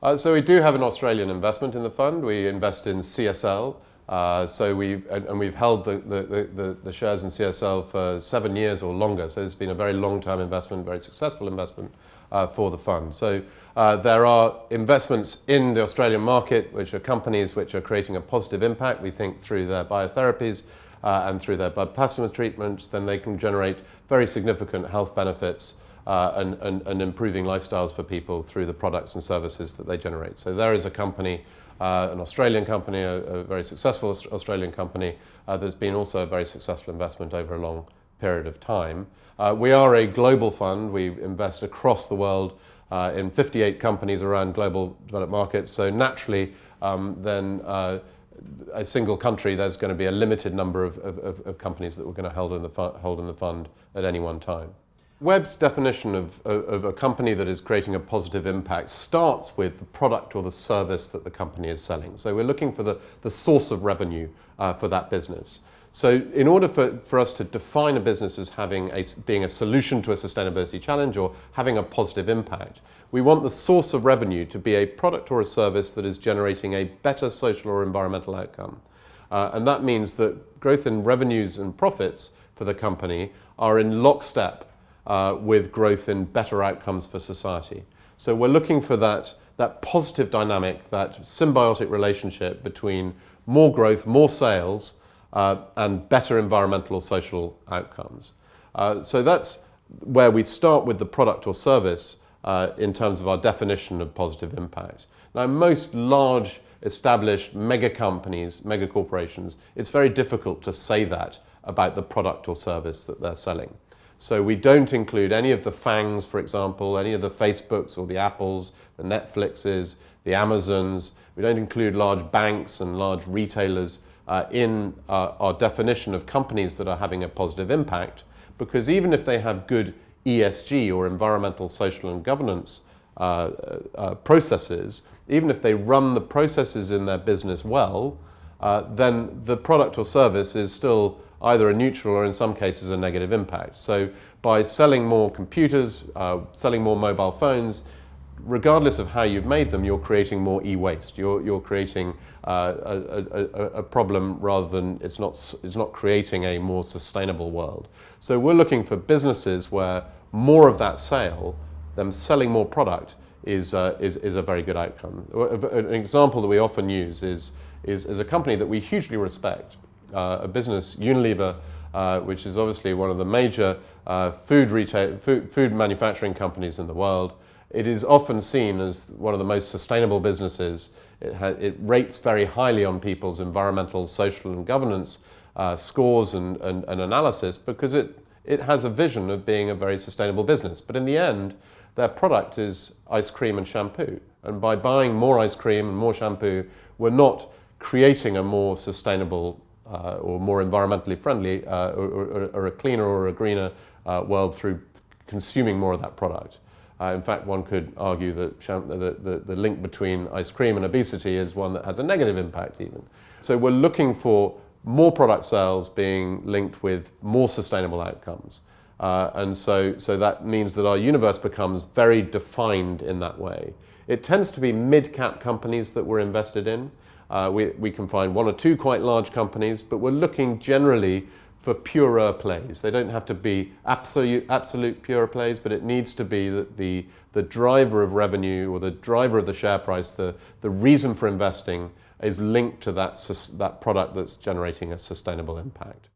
So we do have an Australian investment in the fund. We invest in CSL. We've held the shares in CSL for 7 years or longer. So it's been a very long-term investment, very successful investment for the fund. So there are investments in the Australian market, which are companies which are creating a positive impact. We think through their biotherapies and through their blood plasma treatments, then they can generate very significant health benefits and improving lifestyles for people through the products and services that they generate. So there is a company, an Australian company, a very successful Australian company that's been also a very successful investment over a long period of time. We are a global fund. We invest across the world in 58 companies around global developed markets. So naturally, a single country, there's going to be a limited number of companies that we're going to hold in the fund at any one time. WHEB's definition of a company that is creating a positive impact starts with the product or the service that the company is selling. So we're looking for the source of revenue for that business. So in order for us to define a business as being a solution to a sustainability challenge or having a positive impact, we want the source of revenue to be a product or a service that is generating a better social or environmental outcome. And that means that growth in revenues and profits for the company are in lockstep with growth in better outcomes for society. So we're looking for that positive dynamic, that symbiotic relationship between more growth, more sales, and better environmental or social outcomes. So that's where we start with the product or service in terms of our definition of positive impact. Now, most large established mega companies, mega corporations, it's very difficult to say that about the product or service that they're selling. So we don't include any of the FANGs, for example, any of the Facebooks or the Apples, the Netflixes, the Amazons. We don't include large banks and large retailers in our definition of companies that are having a positive impact, because even if they have good ESG or environmental, social and governance processes, even if they run the processes in their business well, then the product or service is still either a neutral or in some cases a negative impact. So by selling more computers, selling more mobile phones, regardless of how you've made them, you're creating more e-waste. You're creating a problem rather than it's not creating a more sustainable world. So we're looking for businesses where more of that sale, them selling more product, is a very good outcome. An example that we often use is a company that we hugely respect, a business, Unilever, which is obviously one of the major food manufacturing companies in the world. It is often seen as one of the most sustainable businesses. It rates very highly on people's environmental, social and governance scores and analysis because it has a vision of being a very sustainable business. But in the end, their product is ice cream and shampoo. And by buying more ice cream and more shampoo, we're not creating a more sustainable or more environmentally friendly or a cleaner or a greener world through consuming more of that product. In fact, one could argue that the link between ice cream and obesity is one that has a negative impact even. So we're looking for more product sales being linked with more sustainable outcomes. And so that means that our universe becomes very defined in that way. It tends to be mid-cap companies that we're invested in. We can find one or two quite large companies, but we're looking generally for purer plays. They don't have to be absolute pure plays, but it needs to be that the driver of revenue or the driver of the share price, the reason for investing is linked to that product that's generating a sustainable impact.